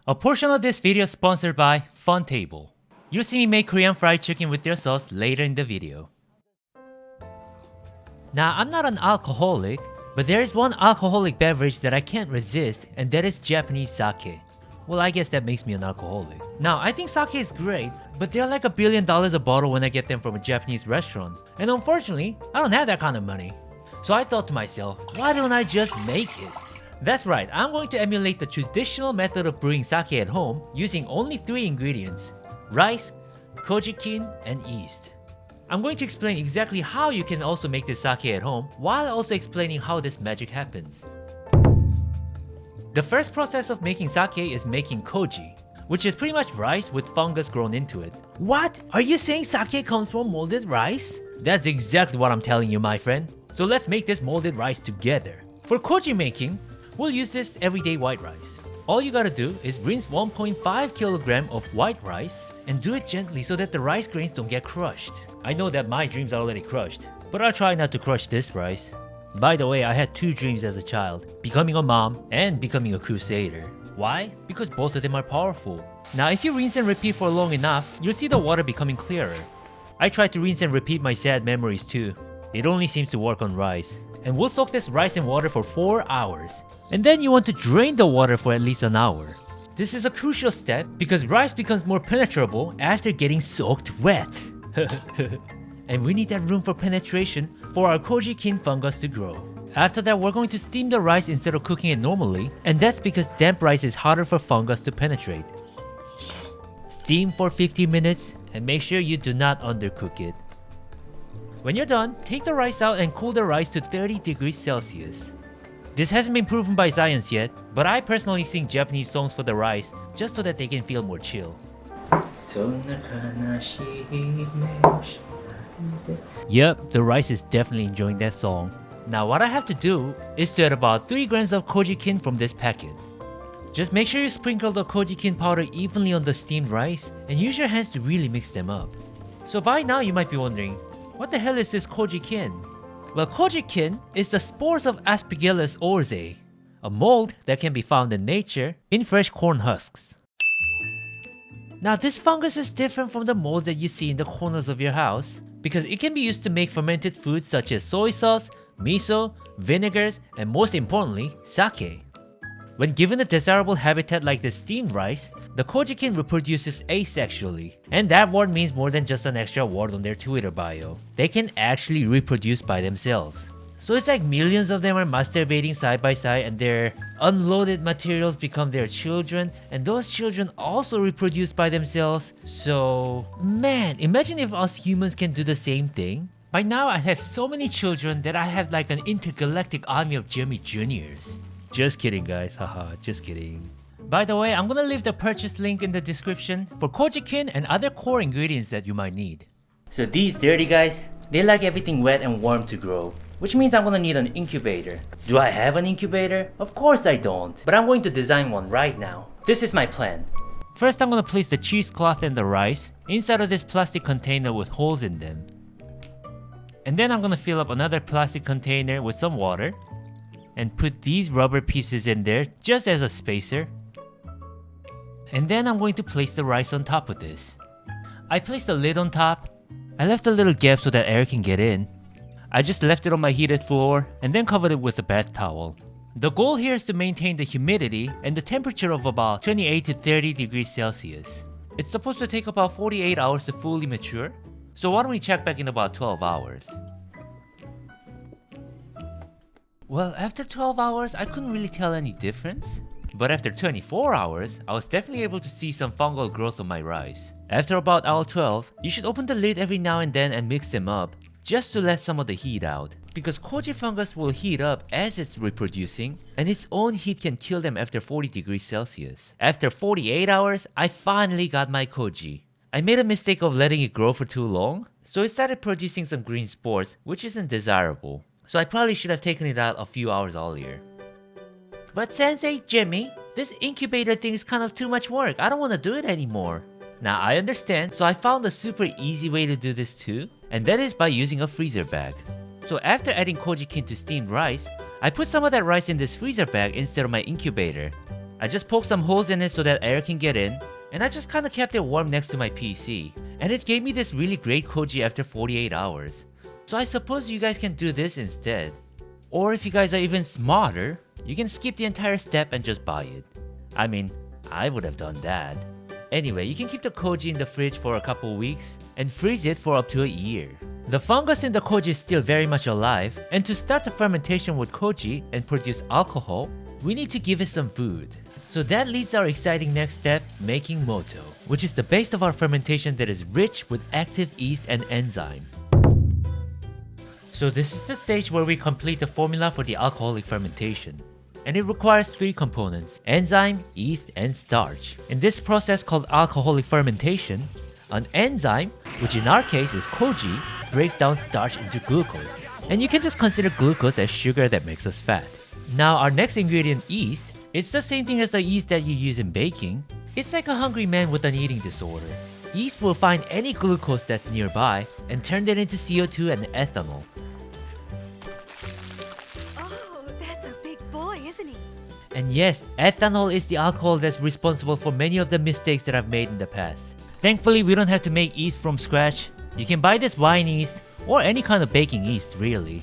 A portion of this video is sponsored by Funtable. You'll see me make Korean fried chicken with their sauce later in the video. Now, I'm not an alcoholic, but there is one alcoholic beverage that I can't resist, and that is Japanese sake. Well, I guess that makes me an alcoholic. Now, I think sake is great, but they're like $1 billion a bottle when I get them from a Japanese restaurant. And unfortunately, I don't have that kind of money. So I thought to myself, why don't I just make it? That's right, I'm going to emulate the traditional method of brewing sake at home using only 3 ingredients: rice, koji, and yeast. I'm going to explain exactly how you can also make this sake at home while also explaining how this magic happens. The first process of making sake is making koji, which is pretty much rice with fungus grown into it. What? Are you saying sake comes from molded rice? That's exactly what I'm telling you, my friend. So let's make this molded rice together. For koji making, we'll use this everyday white rice. All you gotta do is rinse 1.5 kg of white rice and do it gently so that the rice grains don't get crushed. I know that my dreams are already crushed, but I'll try not to crush this rice. By the way, I had 2 dreams as a child: becoming a mom and becoming a crusader. Why? Because both of them are powerful. Now, if you rinse and repeat for long enough, you'll see the water becoming clearer. I tried to rinse and repeat my sad memories too. It only seems to work on rice. And we'll soak this rice in water for 4 hours. And then you want to drain the water for at least an hour. This is a crucial step because rice becomes more penetrable after getting soaked wet. And we need that room for penetration for our koji fungus to grow. After that, we're going to steam the rice instead of cooking it normally, and that's because damp rice is harder for fungus to penetrate. Steam for 50 minutes and make sure you do not undercook it. When you're done, take the rice out and cool the rice to 30 degrees Celsius. This hasn't been proven by science yet, but I personally sing Japanese songs for the rice just so that they can feel more chill. Yep, the rice is definitely enjoying that song. Now what I have to do is to add about 3 grams of koji from this packet. Just make sure you sprinkle the koji powder evenly on the steamed rice and use your hands to really mix them up. So by now you might be wondering, what the hell is this koji? Well, koji is the spores of Aspergillus oryzae, a mold that can be found in nature in fresh corn husks. Now this fungus is different from the molds that you see in the corners of your house because it can be used to make fermented foods such as soy sauce, miso, vinegars, and most importantly, sake. When given a desirable habitat like the steamed rice, the koji reproduces asexually, and that word means more than just an extra word on their Twitter bio. They can actually reproduce by themselves. So it's like millions of them are masturbating side by side and their unloaded materials become their children, and those children also reproduce by themselves. So, man, imagine if us humans can do the same thing. By now I have so many children that I have like an intergalactic army of Jimmy Juniors. Just kidding guys, haha, just kidding. By the way, I'm gonna leave the purchase link in the description for koji and other core ingredients that you might need. So these dirty guys, they like everything wet and warm to grow, which means I'm gonna need an incubator. Do I have an incubator? Of course I don't, but I'm going to design one right now. This is my plan. First, I'm gonna place the cheesecloth and the rice inside of this plastic container with holes in them. And then I'm gonna fill up another plastic container with some water and put these rubber pieces in there just as a spacer. And then I'm going to place the rice on top of this. I placed the lid on top. I left a little gap so that air can get in. I just left it on my heated floor and then covered it with a bath towel. The goal here is to maintain the humidity and the temperature of about 28 to 30 degrees Celsius. It's supposed to take about 48 hours to fully mature, so why don't we check back in about 12 hours. Well, after 12 hours, I couldn't really tell any difference. But after 24 hours, I was definitely able to see some fungal growth on my rice. After about hour 12, you should open the lid every now and then and mix them up, just to let some of the heat out. Because koji fungus will heat up as it's reproducing, and its own heat can kill them after 40 degrees Celsius. After 48 hours, I finally got my koji. I made a mistake of letting it grow for too long, so it started producing some green spores, which isn't desirable. So I probably should have taken it out a few hours earlier. But Sensei Jimmy, this incubator thing is kind of too much work. I don't want to do it anymore. Now I understand, so I found a super easy way to do this too, and that is by using a freezer bag. So after adding koji to steamed rice, I put some of that rice in this freezer bag instead of my incubator. I just poked some holes in it so that air can get in, and I just kinda kept it warm next to my PC. And it gave me this really great koji after 48 hours. So I suppose you guys can do this instead. Or if you guys are even smarter, you can skip the entire step and just buy it. I mean, I would have done that. Anyway, you can keep the koji in the fridge for a couple weeks and freeze it for up to a year. The fungus in the koji is still very much alive, and to start the fermentation with koji and produce alcohol, we need to give it some food. So that leads our exciting next step, making moto, which is the base of our fermentation that is rich with active yeast and enzyme. So this is the stage where we complete the formula for the alcoholic fermentation. And it requires 3 components: enzyme, yeast, and starch. In this process called alcoholic fermentation, an enzyme, which in our case is koji, breaks down starch into glucose. And you can just consider glucose as sugar that makes us fat. Now our next ingredient, yeast, it's the same thing as the yeast that you use in baking. It's like a hungry man with an eating disorder. Yeast will find any glucose that's nearby and turn that into CO2 and ethanol. And yes, ethanol is the alcohol that's responsible for many of the mistakes that I've made in the past. Thankfully, we don't have to make yeast from scratch. You can buy this wine yeast or any kind of baking yeast really.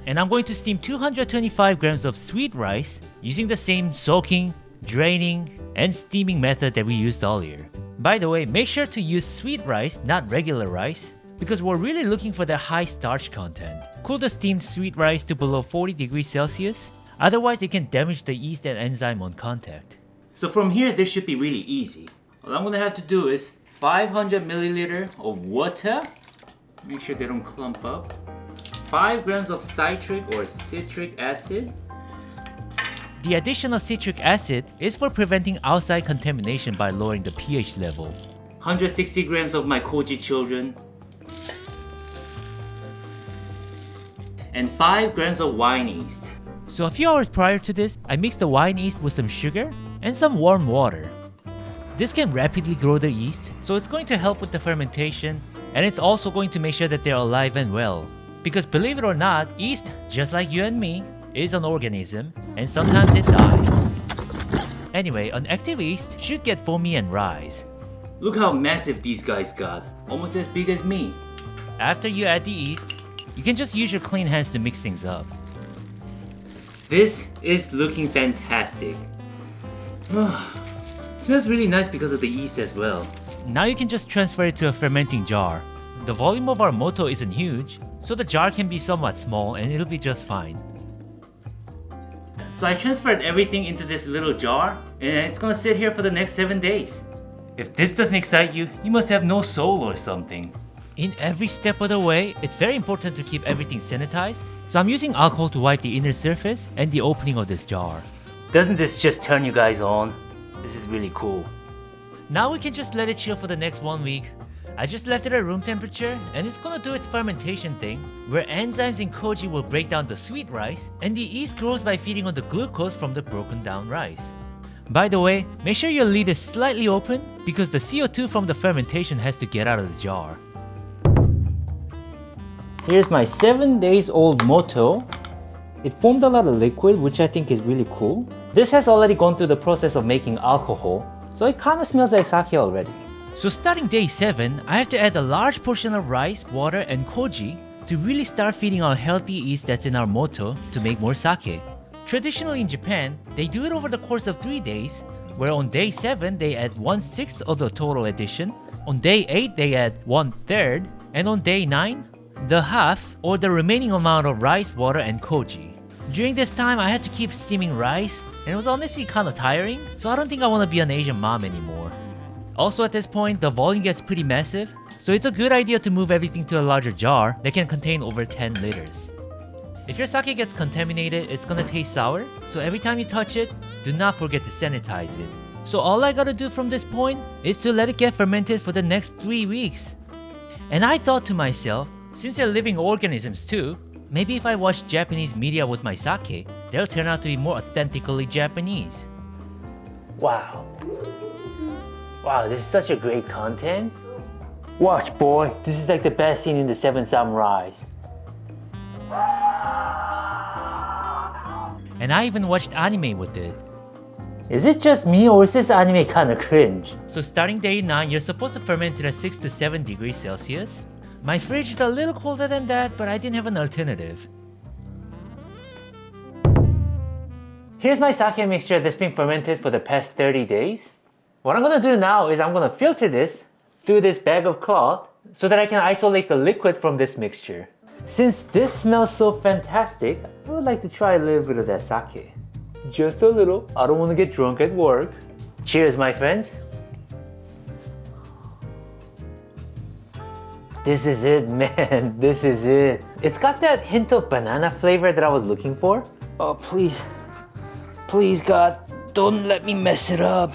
And I'm going to steam 225 grams of sweet rice using the same soaking, draining, and steaming method that we used earlier. By the way, make sure to use sweet rice, not regular rice, because we're really looking for the high starch content. Cool the steamed sweet rice to below 40 degrees Celsius. Otherwise, it can damage the yeast and enzyme on contact. So from here, this should be really easy. All I'm gonna have to do is 500 milliliter of water. Make sure they don't clump up. 5 grams of citric or citric acid. The addition of citric acid is for preventing outside contamination by lowering the pH level. 160 grams of my koji children. And 5 grams of wine yeast. So a few hours prior to this, I mixed the wine yeast with some sugar and some warm water. This can rapidly grow the yeast, so it's going to help with the fermentation, and it's also going to make sure that they're alive and well. Because believe it or not, yeast, just like you and me, is an organism, and sometimes it dies. Anyway, an active yeast should get foamy and rise. Look how massive these guys got, almost as big as me. After you add the yeast, you can just use your clean hands to mix things up. This is looking fantastic. Smells really nice because of the yeast as well. Now you can just transfer it to a fermenting jar. The volume of our moto isn't huge, so the jar can be somewhat small and it'll be just fine. So I transferred everything into this little jar, and it's gonna sit here for the next 7 days. If this doesn't excite you, you must have no soul or something. In every step of the way, it's very important to keep everything sanitized. So I'm using alcohol to wipe the inner surface and the opening of this jar. Doesn't this just turn you guys on? This is really cool. Now we can just let it chill for the next 1 week. I just left it at room temperature, and it's gonna do its fermentation thing, where enzymes in koji will break down the sweet rice, and the yeast grows by feeding on the glucose from the broken down rice. By the way, make sure your lid is slightly open, because the CO2 from the fermentation has to get out of the jar. Here's my 7 days old moto. It formed a lot of liquid, which I think is really cool. This has already gone through the process of making alcohol, so it kinda smells like sake already. So starting day 7, I have to add a large portion of rice, water, and koji to really start feeding our healthy yeast that's in our moto to make more sake. Traditionally in Japan, they do it over the course of 3 days, where on day 7 they add 1/6 of the total addition, on day 8 they add 1/3, and on day 9, the half or the remaining amount of rice, water, and koji. During this time, I had to keep steaming rice, and it was honestly kinda tiring, so I don't think I wanna be an Asian mom anymore. Also at this point, the volume gets pretty massive, so it's a good idea to move everything to a larger jar that can contain over 10 liters. If your sake gets contaminated, it's gonna taste sour, so every time you touch it, do not forget to sanitize it. So all I gotta do from this point is to let it get fermented for the next 3 weeks. And I thought to myself, since they're living organisms too, maybe if I watch Japanese media with my sake, they'll turn out to be more authentically Japanese. Wow. Wow, this is such a great content. Watch, boy. This is like the best scene in the Seven Samurais. And I even watched anime with it. Is it just me or is this anime kinda cringe? So starting day 9, you're supposed to ferment it at 6 to 7 degrees Celsius. My fridge is a little colder than that, but I didn't have an alternative. Here's my sake mixture that's been fermented for the past 30 days. What I'm gonna do now is I'm gonna filter this through this bag of cloth so that I can isolate the liquid from this mixture. Since this smells so fantastic, I would like to try a little bit of that sake. Just a little, I don't want to get drunk at work. Cheers, my friends. This is it, man, this is it. It's got that hint of banana flavor that I was looking for. Oh, please, please God, don't let me mess it up.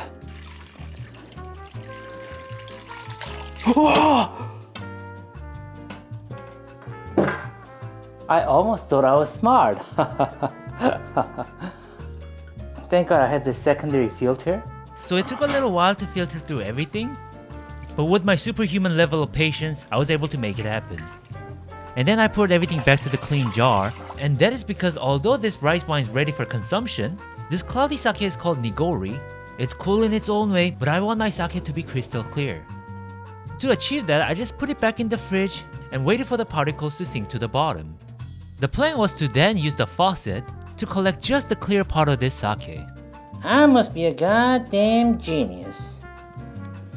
I almost thought I was smart. Thank God I had this secondary filter. So it took a little while to filter through everything, but with my superhuman level of patience, I was able to make it happen. And then I poured everything back to the clean jar, and that is because although this rice wine is ready for consumption, this cloudy sake is called nigori. It's cool in its own way, but I want my sake to be crystal clear. To achieve that, I just put it back in the fridge and waited for the particles to sink to the bottom. The plan was to then use the faucet to collect just the clear part of this sake. I must be a goddamn genius.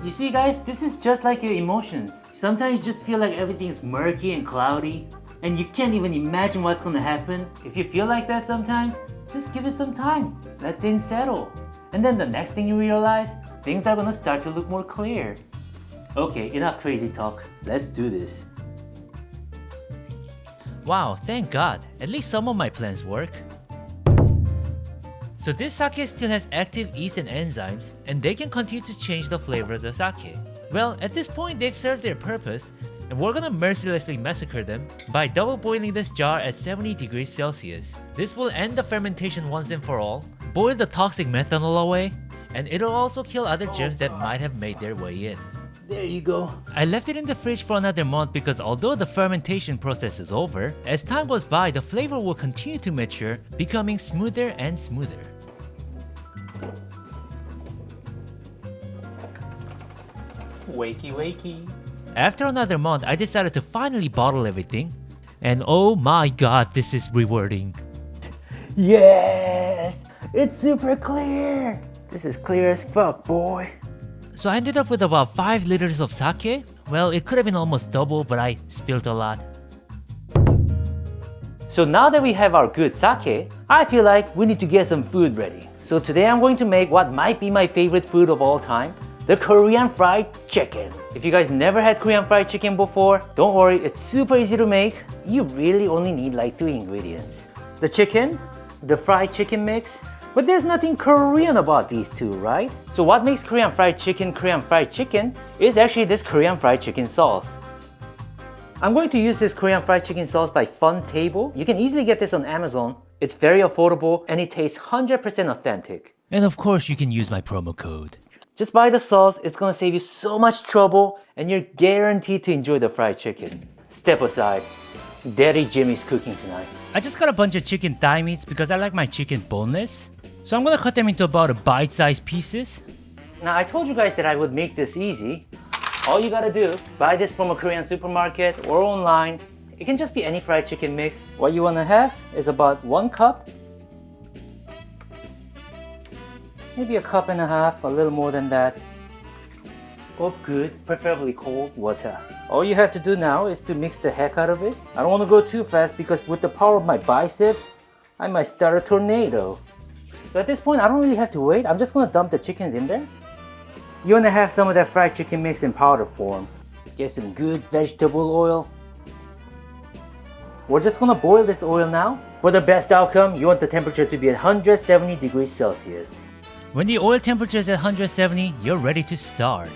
You see guys, this is just like your emotions. Sometimes you just feel like everything's murky and cloudy, and you can't even imagine what's gonna happen. If you feel like that sometimes, just give it some time. Let things settle. And then the next thing you realize, things are gonna start to look more clear. Okay, enough crazy talk. Let's do this. Wow, thank God, at least some of my plans work. So this sake still has active yeast and enzymes, and they can continue to change the flavor of the sake. Well, at this point they've served their purpose, and we're gonna mercilessly massacre them by double boiling this jar at 70 degrees Celsius. This will end the fermentation once and for all, boil the toxic methanol away, and it'll also kill other germs that might have made their way in. There you go. I left it in the fridge for another month because although the fermentation process is over, as time goes by, the flavor will continue to mature, becoming smoother and smoother. Wakey wakey. After another month, I decided to finally bottle everything, and oh my God, this is rewarding. Yes! It's super clear! This is clear as fuck, boy. So I ended up with about 5 liters of sake. Well, it could have been almost double, but I spilled a lot. So now that we have our good sake, I feel like we need to get some food ready. So today I'm going to make what might be my favorite food of all time, the Korean fried chicken. If you guys never had Korean fried chicken before, don't worry, it's super easy to make. You really only need like 3 ingredients. The chicken, the fried chicken mix, but there's nothing Korean about these two, right? So what makes Korean fried chicken is actually this Korean fried chicken sauce. I'm going to use this Korean fried chicken sauce by Funtable. You can easily get this on Amazon. It's very affordable and it tastes 100% authentic. And of course, you can use my promo code. Just buy the sauce, it's gonna save you so much trouble and you're guaranteed to enjoy the fried chicken. Step aside. Daddy Jimmy's cooking tonight. I just got a bunch of chicken thigh meats because I like my chicken boneless. So I'm gonna cut them into about bite-sized pieces. Now I told you guys that I would make this easy. All you gotta do, buy this from a Korean supermarket or online. It can just be any fried chicken mix. What you wanna have is about 1 cup. Maybe 1.5 cups, a little more than that. Of good, preferably cold water. All you have to do now is to mix the heck out of it. I don't wanna go too fast because with the power of my biceps, I might start a tornado. So at this point, I don't really have to wait. I'm just gonna dump the chickens in there. You wanna have some of that fried chicken mix in powder form. Get some good vegetable oil. We're just gonna boil this oil now. For the best outcome, you want the temperature to be at 170 degrees Celsius. When the oil temperature is at 170, you're ready to start.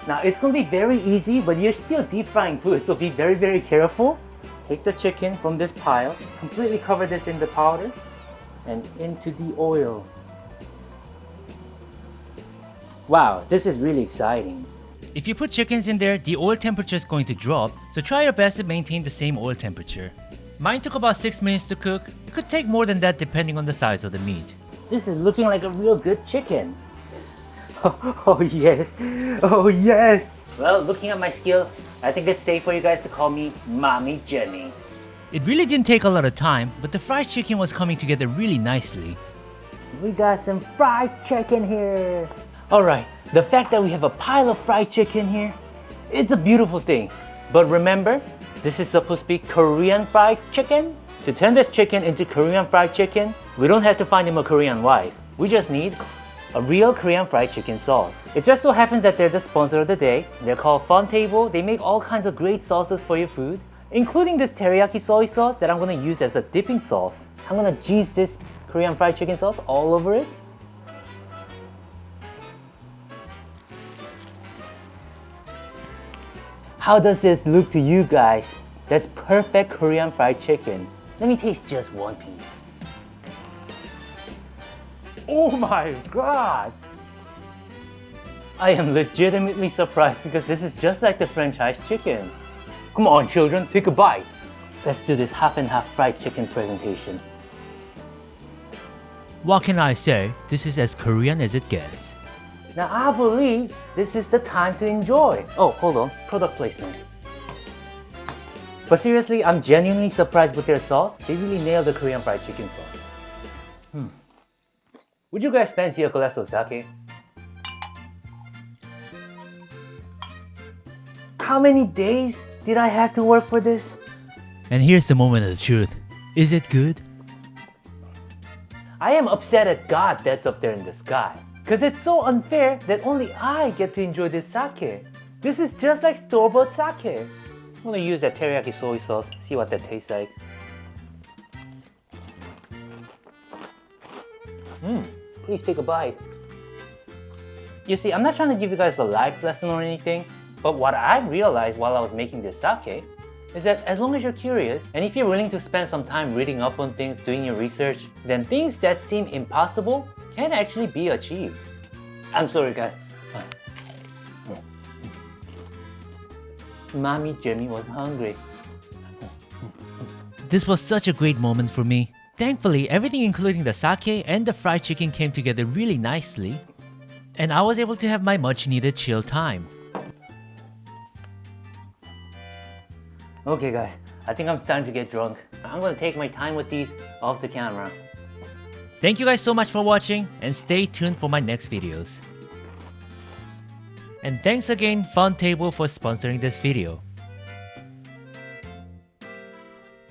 Now it's gonna be very easy, but you're still deep frying food, so be very, very careful. Take the chicken from this pile, completely cover this in the powder, and into the oil. Wow, this is really exciting. If you put chickens in there, the oil temperature is going to drop, so try your best to maintain the same oil temperature. Mine took about 6 minutes to cook. It could take more than that depending on the size of the meat. This is looking like a real good chicken. Oh yes, oh yes. Well, looking at my skill, I think it's safe for you guys to call me Mommy Jenny. It really didn't take a lot of time, but the fried chicken was coming together really nicely. We got some fried chicken here. Alright, the fact that we have a pile of fried chicken here, it's a beautiful thing. But remember, this is supposed to be Korean fried chicken. To turn this chicken into Korean fried chicken, we don't have to find him a Korean wife. We just need a real Korean fried chicken sauce. It just so happens that they're the sponsor of the day. They're called Funtable. They make all kinds of great sauces for your food, including this teriyaki soy sauce that I'm gonna use as a dipping sauce. I'm gonna juice this Korean fried chicken sauce all over it. How does this look to you guys? That's perfect Korean fried chicken. Let me taste just one piece. Oh my god! I am legitimately surprised because this is just like the franchise chicken. Come on children, take a bite. Let's do this half and half fried chicken presentation. What can I say? This is as Korean as it gets. Now I believe this is the time to enjoy. Oh, hold on, product placement. But seriously, I'm genuinely surprised with their sauce. They really nailed the Korean fried chicken sauce. Would you guys fancy a glass of sake? How many days did I have to work for this? And here's the moment of the truth. Is it good? I am upset at God that's up there in the sky. Cause it's so unfair that only I get to enjoy this sake. This is just like store-bought sake. I'm gonna use that teriyaki soy sauce, see what that tastes like. Please take a bite. You see, I'm not trying to give you guys a life lesson or anything, but what I realized while I was making this sake is that as long as you're curious, and if you're willing to spend some time reading up on things, doing your research, then things that seem impossible can actually be achieved. I'm sorry guys. Mommy Jimmy was hungry. This was such a great moment for me. Thankfully, everything including the sake and the fried chicken came together really nicely, and I was able to have my much needed chill time. Okay guys, I think I'm starting to get drunk. I'm gonna take my time with these off the camera. Thank you guys so much for watching, and stay tuned for my next videos. And thanks again Funtable for sponsoring this video.